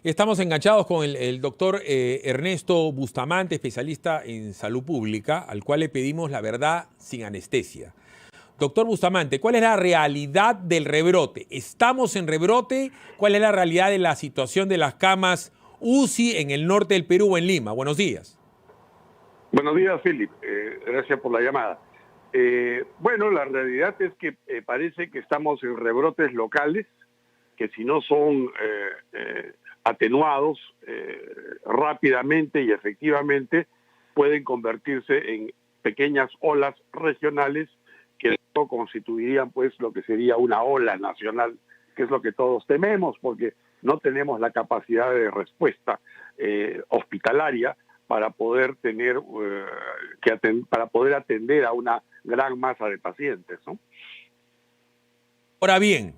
Estamos enganchados con el doctor Ernesto Bustamante, especialista en salud pública, al cual le pedimos la verdad sin anestesia. Doctor Bustamante, ¿cuál es la realidad del rebrote? ¿Estamos en rebrote? ¿Cuál es la realidad de la situación de las camas UCI en el norte del Perú o en Lima? Buenos días. Buenos días, Philip. Gracias por la llamada. Bueno, la realidad es que parece que estamos en rebrotes locales, que si no son atenuados rápidamente y efectivamente pueden convertirse en pequeñas olas regionales que constituirían pues lo que sería una ola nacional, que es lo que todos tememos, porque no tenemos la capacidad de respuesta hospitalaria para poder tener para poder atender a una gran masa de pacientes, ¿no? Ahora bien,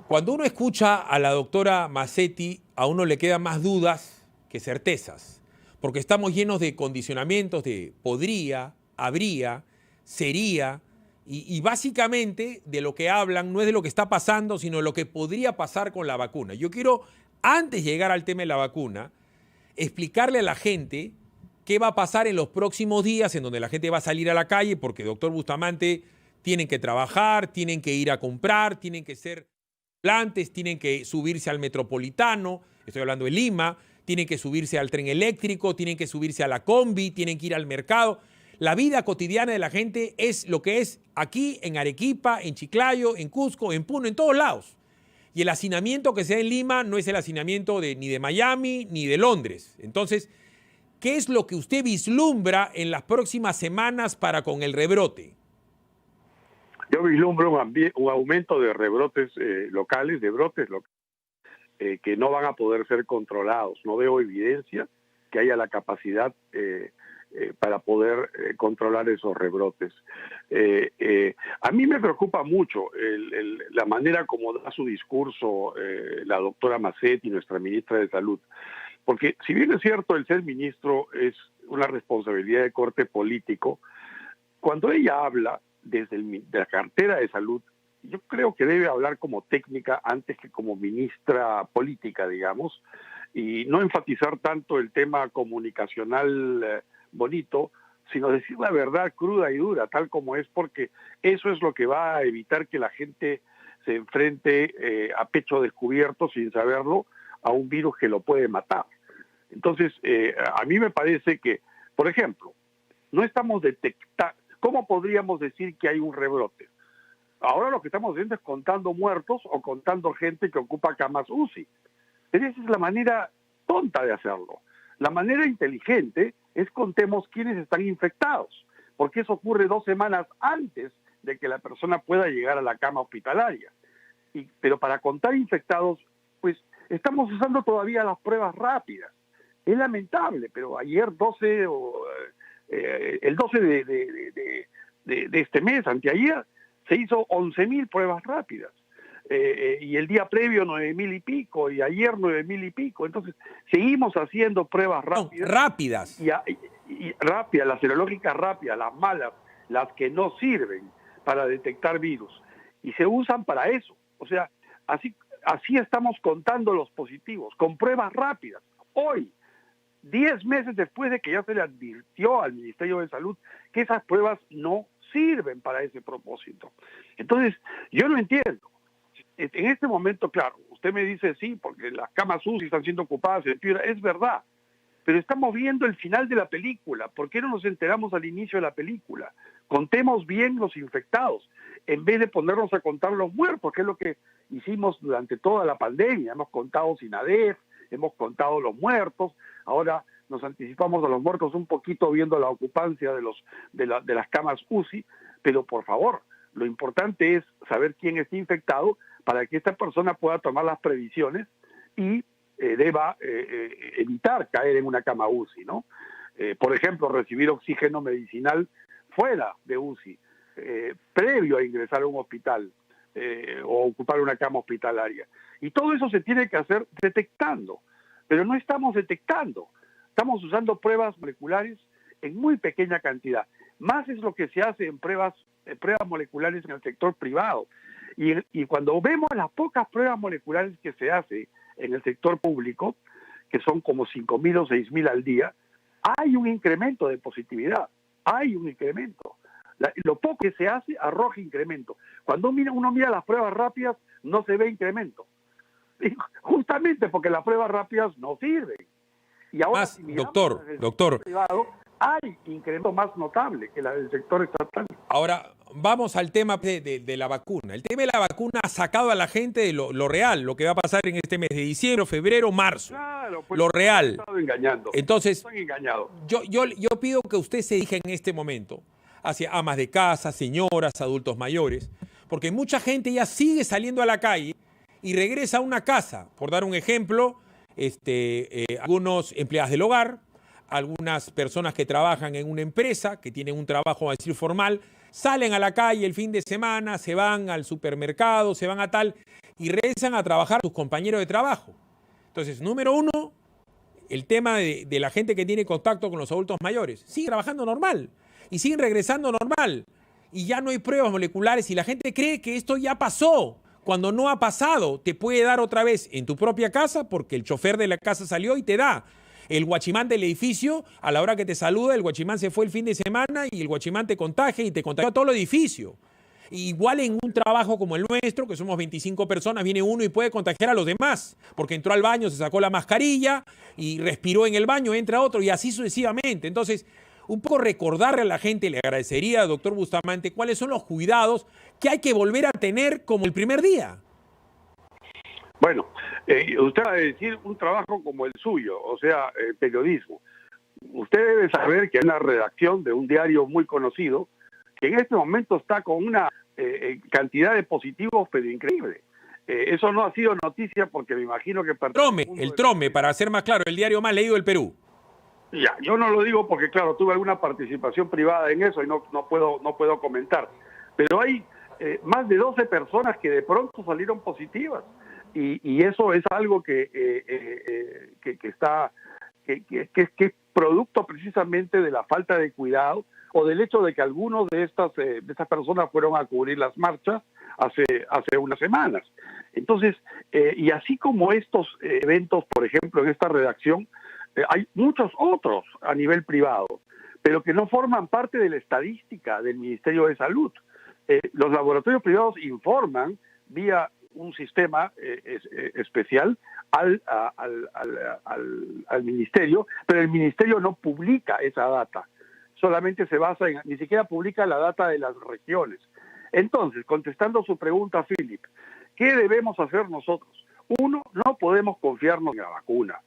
cuando uno escucha a la doctora Mazzetti, a uno le quedan más dudas que certezas, porque estamos llenos de condicionamientos de podría, habría, sería, y básicamente de lo que hablan no es de lo que está pasando, sino de lo que podría pasar con la vacuna. Yo quiero, antes de llegar al tema de la vacuna, explicarle a la gente qué va a pasar en los próximos días en donde la gente va a salir a la calle, porque, doctor Bustamante, tienen que trabajar, tienen que ir a comprar, tienen que ser plantes, tienen que subirse al metropolitano, estoy hablando de Lima, tienen que subirse al tren eléctrico, tienen que subirse a la combi, tienen que ir al mercado. La vida cotidiana de la gente es lo que es aquí en Arequipa, en Chiclayo, en Cusco, en Puno, en todos lados. Y el hacinamiento que se da en Lima no es el hacinamiento ni de Miami ni de Londres. Entonces, ¿qué es lo que usted vislumbra en las próximas semanas para con el rebrote? Yo vislumbro un aumento de rebrotes locales, de brotes locales, que no van a poder ser controlados. No veo evidencia que haya la capacidad para poder controlar esos rebrotes. A mí me preocupa mucho la manera como da su discurso la doctora Mazzetti, nuestra ministra de Salud, porque si bien es cierto el ser ministro es una responsabilidad de corte político, cuando ella habla desde la cartera de salud, yo creo que debe hablar como técnica antes que como ministra política, digamos, y no enfatizar tanto el tema comunicacional bonito, sino decir la verdad cruda y dura, tal como es, porque eso es lo que va a evitar que la gente se enfrente a pecho descubierto, sin saberlo, a un virus que lo puede matar. Entonces, a mí me parece que, por ejemplo, no estamos detectando. ¿Cómo podríamos decir que hay un rebrote? Ahora lo que estamos haciendo es contando muertos o contando gente que ocupa camas UCI. Pero esa es la manera tonta de hacerlo. La manera inteligente es contemos quiénes están infectados, porque eso ocurre 2 semanas antes de que la persona pueda llegar a la cama hospitalaria. Pero para contar infectados, pues estamos usando todavía las pruebas rápidas. Es lamentable, pero ayer el 12 de este mes, anteayer, se hizo 11.000 pruebas rápidas. Y el día previo 9.000 y pico, y ayer 9.000 y pico. Entonces, seguimos haciendo pruebas rápidas. No, rápidas. Y rápidas, las serológicas rápidas, las malas, las que no sirven para detectar virus. Y se usan para eso. O sea, así estamos contando los positivos, con pruebas rápidas. Hoy, 10 meses después de que ya se le advirtió al Ministerio de Salud que esas pruebas no sirven para ese propósito. Entonces, yo no entiendo. En este momento, claro, usted me dice sí, porque las camas UCI están siendo ocupadas, es verdad, pero estamos viendo el final de la película. ¿Por qué no nos enteramos al inicio de la película? Contemos bien los infectados, en vez de ponernos a contar los muertos, que es lo que hicimos durante toda la pandemia. Hemos contado SINADEF, hemos contado los muertos, ahora nos anticipamos a los muertos un poquito viendo la ocupancia de las camas UCI, pero por favor, lo importante es saber quién está infectado para que esta persona pueda tomar las previsiones y deba evitar caer en una cama UCI, ¿no? Por ejemplo, recibir oxígeno medicinal fuera de UCI, previo a ingresar a un hospital o ocupar una cama hospitalaria. Y todo eso se tiene que hacer detectando, pero no estamos detectando. Estamos usando pruebas moleculares en muy pequeña cantidad. Más es lo que se hace en pruebas moleculares en el sector privado. Y cuando vemos las pocas pruebas moleculares que se hace en el sector público, que son como 5.000 o 6.000 al día, hay un incremento de positividad, hay un incremento. Lo poco que se hace arroja incremento. Cuando uno mira las pruebas rápidas, no se ve incremento. Y justamente porque las pruebas rápidas no sirven. Y ahora, Más, si miramos doctor, privado, hay incremento más notable que la del sector estatal. ahora vamos al tema de la vacuna. El tema de la vacuna ha sacado a la gente de lo real, lo que va a pasar en este mes de diciembre, febrero, marzo. Claro, pues lo real. están engañando. Entonces, Están engañados. yo pido que usted se dirija en este momento hacia amas de casa, señoras, adultos mayores, porque mucha gente ya sigue saliendo a la calle y regresa a una casa. Por dar un ejemplo, algunos empleados del hogar, algunas personas que trabajan en una empresa, que tienen un trabajo, a decir, formal, salen a la calle el fin de semana, se van al supermercado, se van a tal, y regresan a trabajar sus compañeros de trabajo. Entonces, número uno, el tema de la gente que tiene contacto con los adultos mayores. Sigue trabajando normal y siguen regresando normal. Y ya no hay pruebas moleculares y la gente cree que esto ya pasó. Cuando no ha pasado, te puede dar otra vez en tu propia casa porque el chofer de la casa salió y te da. El guachimán del edificio, a la hora que te saluda, el guachimán se fue el fin de semana y el guachimán te contagia y te contagia a todo el edificio. Igual en un trabajo como el nuestro, que somos 25 personas, viene uno y puede contagiar a los demás, porque entró al baño, se sacó la mascarilla y respiró en el baño, entra otro y así sucesivamente. Entonces, un poco recordarle a la gente, le agradecería, doctor Bustamante, cuáles son los cuidados que hay que volver a tener como el primer día. Bueno, usted va a decir un trabajo como el suyo, o sea, periodismo. Usted debe saber que hay una redacción de un diario muy conocido que en este momento está con una cantidad de positivos pero increíble. Eso no ha sido noticia porque me imagino que... El Trome, para ser más claro, el diario más leído del Perú. Ya, yo no lo digo porque, claro, tuve alguna participación privada en eso y no puedo comentar. Pero hay más de 12 personas que de pronto salieron positivas. Y eso es algo que es producto precisamente de la falta de cuidado o del hecho de que algunos de estas personas fueron a cubrir las marchas hace unas semanas. Entonces, y así como estos eventos, por ejemplo, en esta redacción, hay muchos otros a nivel privado, pero que no forman parte de la estadística del Ministerio de Salud. Los laboratorios privados informan vía un sistema especial al ministerio, pero el ministerio no publica esa data, solamente se basa ni siquiera publica la data de las regiones. Entonces, contestando su pregunta, Philip, ¿qué debemos hacer nosotros? Uno, no podemos confiarnos en la vacuna,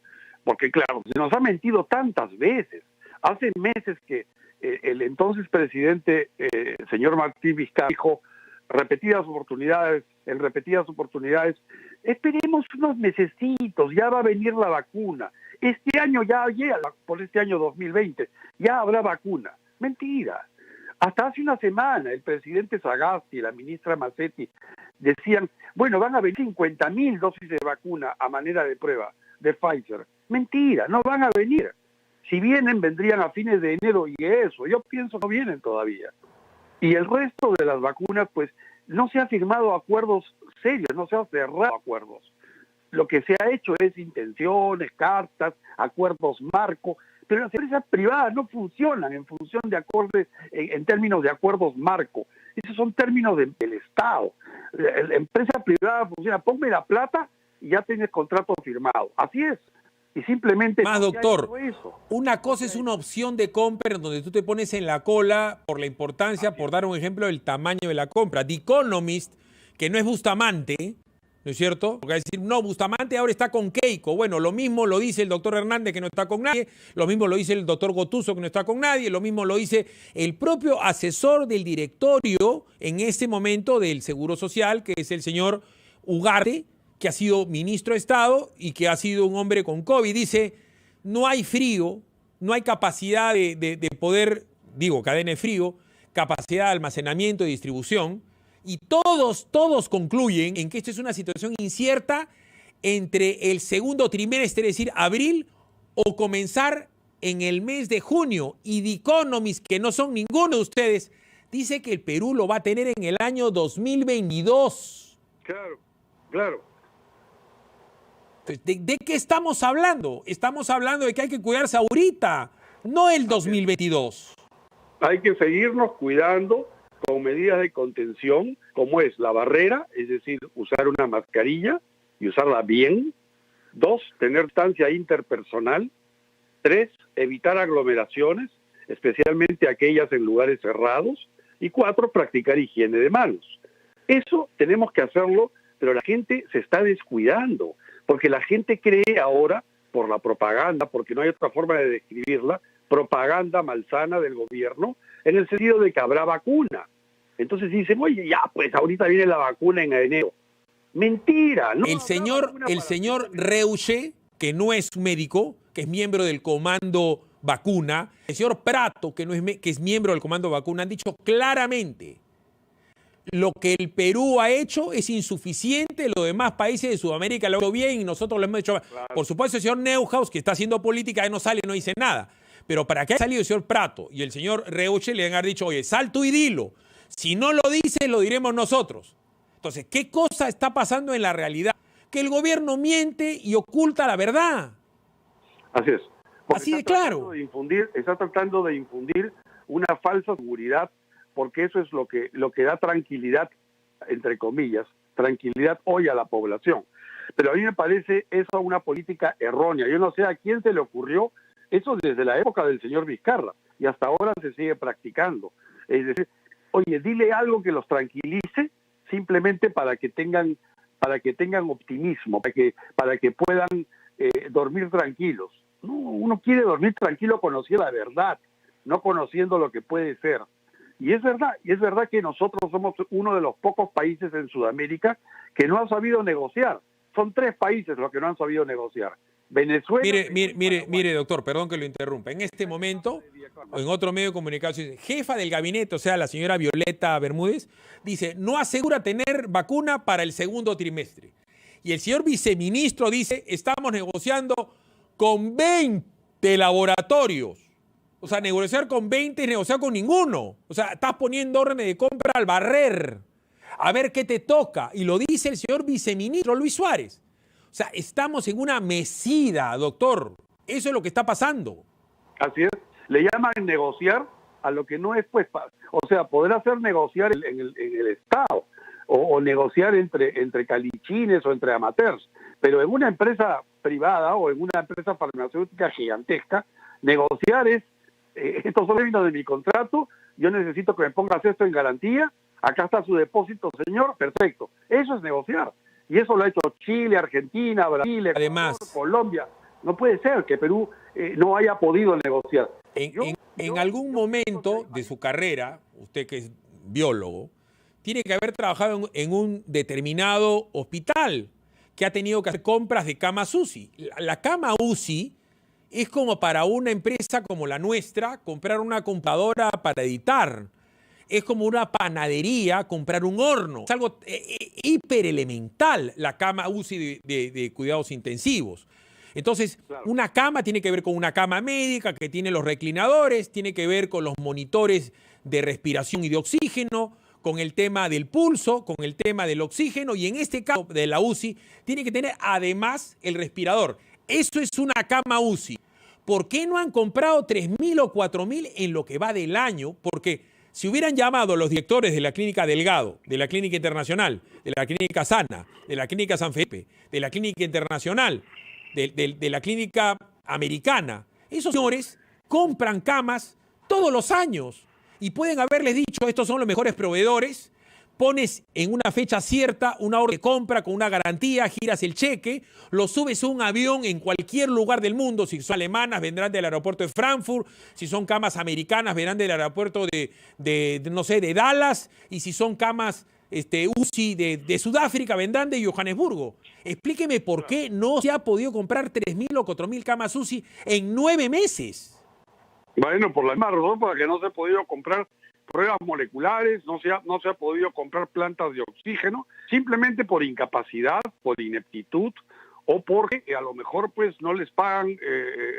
porque claro, se nos ha mentido tantas veces. Hace meses que el entonces presidente, señor Martín Vizcarra, dijo en repetidas oportunidades, esperemos unos mesecitos, ya va a venir la vacuna. Este año ya llega, por este año 2020, ya habrá vacuna. Mentira. Hasta hace una semana el presidente Sagasti y la ministra Mazzetti decían, bueno, van a venir 50.000 dosis de vacuna a manera de prueba de Pfizer. Mentira, no van a venir. Si vienen, vendrían a fines de enero y eso. Yo pienso que no vienen todavía. Y el resto de las vacunas, pues, no se ha firmado acuerdos serios, no se han cerrado acuerdos. Lo que se ha hecho es intenciones, cartas, acuerdos marco, pero las empresas privadas no funcionan en función de acordes, en términos de acuerdos marco. Esos son términos del Estado. La empresa privada funciona, ponme la plata y ya tienes contrato firmado. Así es. Y simplemente... Más, doctor, una cosa es una opción de compra donde tú te pones en la cola por la importancia, por dar un ejemplo del tamaño de la compra. The Economist, que no es Bustamante, ¿no es cierto? Porque decir, no, Bustamante ahora está con Keiko. Bueno, lo mismo lo dice el doctor Hernández, que no está con nadie, lo mismo lo dice el doctor Gotuso, que no está con nadie, lo mismo lo dice el propio asesor del directorio en este momento del Seguro Social, que es el señor Ugarte, que ha sido ministro de Estado y que ha sido un hombre con COVID. Dice, no hay frío, no hay capacidad de poder, cadena de frío, capacidad de almacenamiento y distribución. Y todos concluyen en que esto es una situación incierta entre el segundo trimestre, es decir, abril, o comenzar en el mes de junio. Y The Economist, que no son ninguno de ustedes, dice que el Perú lo va a tener en el año 2022. Claro. ¿De qué estamos hablando? Estamos hablando de que hay que cuidarse ahorita, no el 2022. Hay que seguirnos cuidando con medidas de contención, como es la barrera, es decir, usar una mascarilla y usarla bien. 2, tener distancia interpersonal. 3, evitar aglomeraciones, especialmente aquellas en lugares cerrados. Y 4, practicar higiene de manos. Eso tenemos que hacerlo, pero la gente se está descuidando, porque la gente cree ahora, por la propaganda, porque no hay otra forma de describirla, propaganda malsana del gobierno, en el sentido de que habrá vacuna. Entonces dicen, oye, ya, pues ahorita viene la vacuna en enero. Mentira, ¿no? El señor Reuche, que no es médico, que es miembro del Comando Vacuna, el señor Prato, que es miembro del Comando Vacuna, han dicho claramente: lo que el Perú ha hecho es insuficiente, los demás países de Sudamérica lo han hecho bien y nosotros lo hemos hecho. Claro. Por supuesto, el señor Neuhaus, que está haciendo política, no sale, no dice nada. Pero para que haya salido el señor Prato y el señor Reuche, le han dicho, oye, sal tú y dilo. Si no lo dices, lo diremos nosotros. Entonces, ¿qué cosa está pasando en la realidad? Que el gobierno miente y oculta la verdad. Así es. Así de claro. Está tratando de infundir una falsa seguridad, porque eso es lo que da tranquilidad, entre comillas, tranquilidad hoy a la población. Pero a mí me parece eso una política errónea. Yo no sé a quién se le ocurrió eso desde la época del señor Vizcarra, y hasta ahora se sigue practicando. Es decir, oye, dile algo que los tranquilice, simplemente para que tengan optimismo, para que puedan dormir tranquilos. No, uno quiere dormir tranquilo conociendo la verdad, no conociendo lo que puede ser. Y es verdad que nosotros somos uno de los pocos países en Sudamérica que no han sabido negociar. Son 3 países los que no han sabido negociar. Venezuela... Mire, doctor, perdón que lo interrumpa. En este momento, en otro medio de comunicación, jefa del gabinete, o sea, la señora Violeta Bermúdez, dice, no asegura tener vacuna para el segundo trimestre. Y el señor viceministro dice, estamos negociando con 20 laboratorios. O sea, negociar con 20 es negociar con ninguno. O sea, estás poniendo órdenes de compra al barrer. A ver qué te toca. Y lo dice el señor viceministro Luis Suárez. O sea, estamos en una mesida, doctor. Eso es lo que está pasando. Así es. Le llaman negociar a lo que no es, pues, o sea, poder hacer negociar en el Estado o negociar entre calichines o entre amateurs. Pero en una empresa privada o en una empresa farmacéutica gigantesca, negociar es, estos son términos de mi contrato, yo necesito que me pongas esto en garantía, acá está su depósito, señor, perfecto. Eso es negociar. Y eso lo ha hecho Chile, Argentina, Brasil, Ecuador, Colombia. No puede ser que Perú no haya podido negociar. En algún momento de su carrera, usted que es biólogo, tiene que haber trabajado en un determinado hospital que ha tenido que hacer compras de camas UCI. La cama UCI es como para una empresa como la nuestra comprar una computadora para editar. Es como una panadería comprar un horno. Es algo hiperelemental la cama UCI de cuidados intensivos. Entonces, claro, una cama tiene que ver con una cama médica que tiene los reclinadores, tiene que ver con los monitores de respiración y de oxígeno, con el tema del pulso, con el tema del oxígeno, y en este caso de la UCI tiene que tener además el respirador. Eso es una cama UCI. ¿Por qué no han comprado 3.000 o 4.000 en lo que va del año? Porque si hubieran llamado a los directores de la Clínica Delgado, de la Clínica Internacional, de la Clínica Sana, de la Clínica San Felipe, de la Clínica Internacional, de la Clínica Americana, esos señores compran camas todos los años y pueden haberles dicho, estos son los mejores proveedores, pones en una fecha cierta una orden de compra con una garantía, giras el cheque, lo subes a un avión en cualquier lugar del mundo. Si son alemanas, vendrán del aeropuerto de Frankfurt. Si son camas americanas, vendrán del aeropuerto de Dallas. Y si son camas UCI de Sudáfrica, vendrán de Johannesburgo. Explíqueme por qué no se ha podido comprar 3.000 o 4.000 camas UCI en 9 meses. Bueno, por la misma razón por la que no se ha podido comprar pruebas moleculares, no se ha podido comprar plantas de oxígeno, simplemente por incapacidad, por ineptitud, o porque a lo mejor pues no les pagan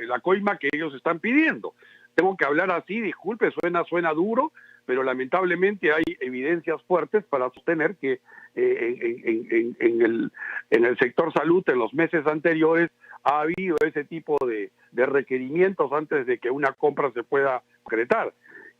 la coima que ellos están pidiendo. Tengo que hablar así, disculpe, suena duro, pero lamentablemente hay evidencias fuertes para sostener que en el sector salud en los meses anteriores ha habido ese tipo de requerimientos antes de que una compra se pueda concretar.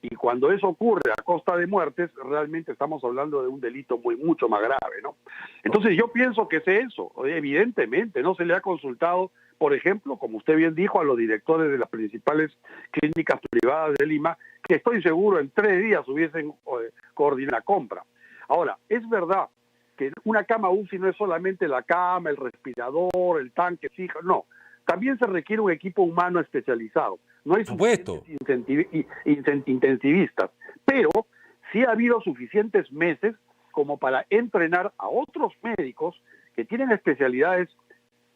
Y cuando eso ocurre a costa de muertes, realmente estamos hablando de un delito mucho más grave, ¿no? Entonces yo pienso que es eso. Evidentemente no se le ha consultado, por ejemplo, como usted bien dijo, a los directores de las principales clínicas privadas de Lima, que estoy seguro en 3 días hubiesen coordinado la compra. Ahora, es verdad que una cama UCI no es solamente la cama, el respirador, el tanque, no. También se requiere un equipo humano especializado. No hay suficientes intensivistas, pero sí ha habido suficientes meses como para entrenar a otros médicos que tienen especialidades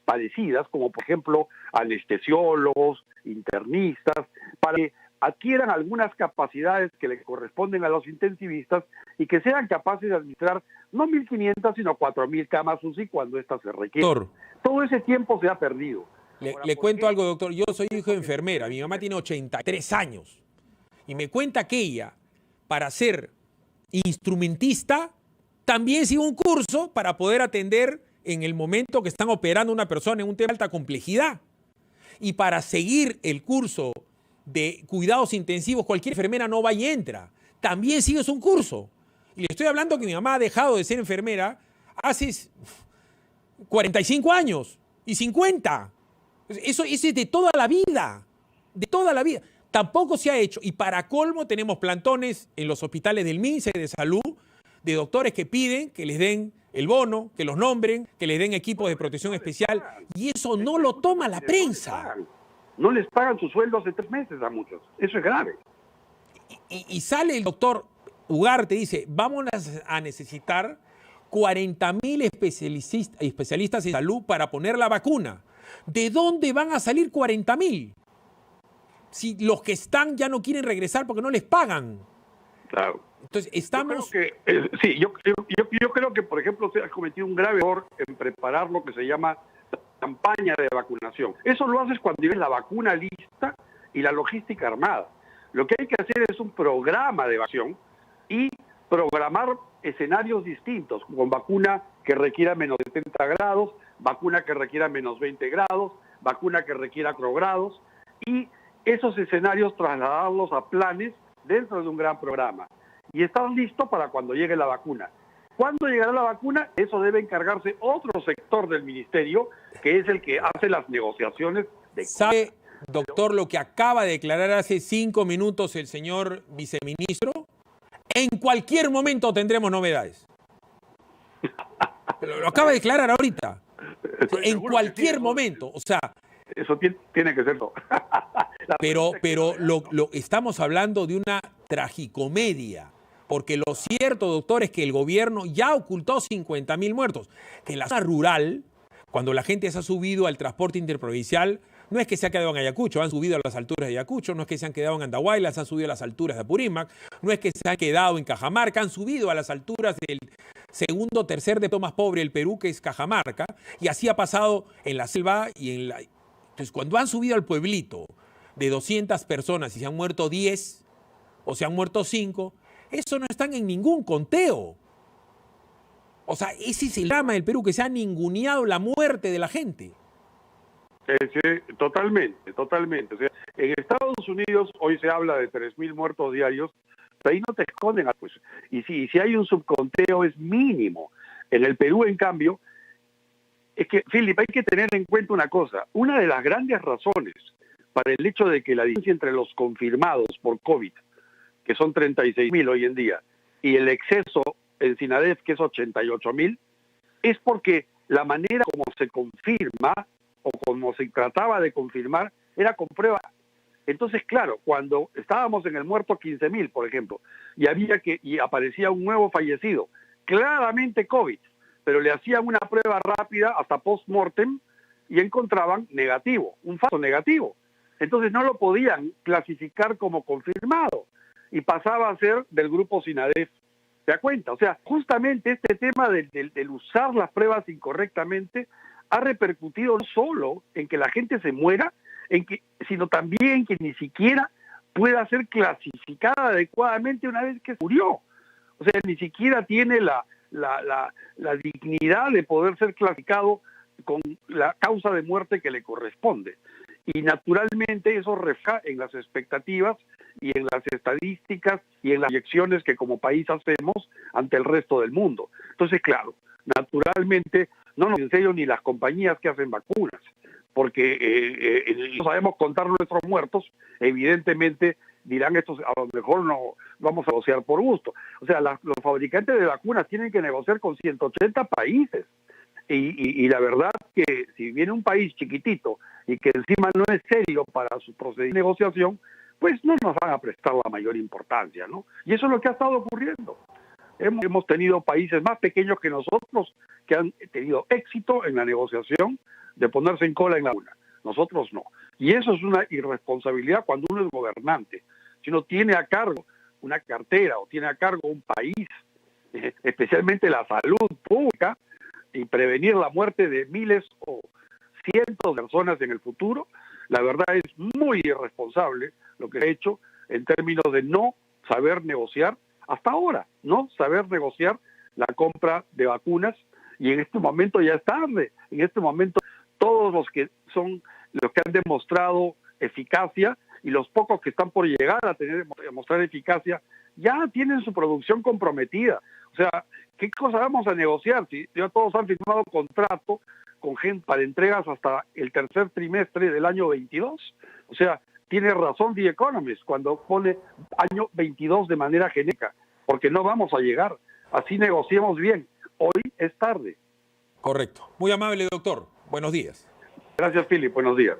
parecidas, como por ejemplo anestesiólogos, internistas, para que adquieran algunas capacidades que le corresponden a los intensivistas y que sean capaces de administrar no 1.500, sino 4.000 camas UCI cuando éstas se requieren. Doctor, todo ese tiempo se ha perdido. Le cuento algo, doctor. Yo soy hijo de enfermera. Mi mamá tiene 83 años. Y me cuenta que ella, para ser instrumentista, también sigue un curso para poder atender en el momento que están operando a una persona en un tema de alta complejidad. Y para seguir el curso de cuidados intensivos, cualquier enfermera no va y entra. También sigues un curso. Y le estoy hablando que mi mamá ha dejado de ser enfermera hace 45 años y 50. Eso es de toda la vida, de toda la vida. Tampoco se ha hecho. Y para colmo tenemos plantones en los hospitales del MINSA y de salud de doctores que piden que les den el bono, que los nombren, que les den equipos de protección especial. Y eso no lo toma la prensa. No les pagan sus sueldos de 3 meses a muchos. Eso es grave. Y sale el doctor Ugarte, dice, vamos a necesitar 40.000 especialistas en salud para poner la vacuna. ¿De dónde van a salir 40.000? Si los que están ya no quieren regresar porque no les pagan. Claro. Entonces, estamos... Yo creo que, por ejemplo, se ha cometido un grave error en preparar lo que se llama campaña de vacunación. Eso lo haces cuando tienes la vacuna lista y la logística armada. Lo que hay que hacer es un programa de vacunación y programar escenarios distintos, con vacuna que requiera menos 70 grados, vacuna que requiera menos 20 grados, vacuna que requiera 4 grados, y esos escenarios trasladarlos a planes dentro de un gran programa. Y estar listo para cuando llegue la vacuna. ¿Cuándo llegará la vacuna? Eso debe encargarse otro sector del ministerio, que es el que hace las negociaciones de... ¿Sabe, doctor, lo que acaba de declarar hace 5 minutos el señor viceministro? En cualquier momento tendremos novedades. Lo acaba de declarar ahorita. En cualquier momento. O sea... Eso tiene que ser todo. Pero estamos hablando de una tragicomedia. Porque lo cierto, doctor, es que el gobierno ya ocultó 50.000 muertos. Que en la zona rural, cuando la gente se ha subido al transporte interprovincial, no es que se ha quedado en Ayacucho, han subido a las alturas de Ayacucho, no es que se han quedado en Andahuaylas, han subido a las alturas de Apurímac, no es que se han quedado en Cajamarca, han subido a las alturas del segundo, tercer depósito más pobre del Perú, que es Cajamarca, y así ha pasado en la selva y en la... Entonces, cuando han subido al pueblito de 200 personas y se han muerto 10 o se han muerto 5, eso no están en ningún conteo. O sea, ese es el drama del Perú, que se ha ninguneado la muerte de la gente. Sí, totalmente. O sea, en Estados Unidos hoy se habla de 3.000 muertos diarios, pero ahí no te esconden. Pues, y si hay un subconteo es mínimo. En el Perú, en cambio, es que, Philip, hay que tener en cuenta una cosa. Una de las grandes razones para el hecho de que la diferencia entre los confirmados por COVID, que son 36.000 hoy en día, y el exceso en SINADEF, que es 88.000, es porque la manera como se confirma o como se trataba de confirmar era con prueba. Entonces, claro, cuando estábamos en el muerto 15.000, por ejemplo, y aparecía un nuevo fallecido, claramente COVID, pero le hacían una prueba rápida hasta post-mortem y encontraban negativo, un falso negativo. Entonces no lo podían clasificar como confirmado y pasaba a ser del grupo SINADEF. ¿Te das cuenta? O sea, justamente este tema del usar las pruebas incorrectamente ha repercutido no solo en que la gente se muera, sino también que ni siquiera pueda ser clasificada adecuadamente una vez que murió. O sea, ni siquiera tiene la la dignidad de poder ser clasificado con la causa de muerte que le corresponde. Y naturalmente eso refleja en las expectativas y en las estadísticas y en las proyecciones que como país hacemos ante el resto del mundo. Entonces, claro, naturalmente no nos en serio ni las compañías que hacen vacunas, porque no sabemos contar nuestros muertos, evidentemente dirán estos, a lo mejor no vamos a negociar por gusto. O sea, los fabricantes de vacunas tienen que negociar con 180 países. Y la verdad que si viene un país chiquitito y que encima no es serio para su procedimiento de negociación, pues no nos van a prestar la mayor importancia, ¿no? Y eso es lo que ha estado ocurriendo. Hemos tenido países más pequeños que nosotros que han tenido éxito en la negociación de ponerse en cola en la vacuna. Nosotros no. Y eso es una irresponsabilidad cuando uno es gobernante. Si uno tiene a cargo una cartera o tiene a cargo un país, especialmente la salud pública, y prevenir la muerte de miles o cientos de personas en el futuro, la verdad es muy irresponsable lo que se ha hecho en términos de no saber negociar, hasta ahora, no saber negociar la compra de vacunas, y en este momento ya es tarde. En este momento todos los que han demostrado eficacia y los pocos que están por llegar a mostrar eficacia ya tienen su producción comprometida. O sea, ¿qué cosa vamos a negociar? Si ya todos han firmado contrato con gente para entregas hasta el tercer trimestre del año 22. O sea, tiene razón The Economist cuando pone año 22 de manera genérica, porque no vamos a llegar. Así negociemos bien. Hoy es tarde. Correcto. Muy amable, doctor. Buenos días. Gracias, Philip. Buenos días.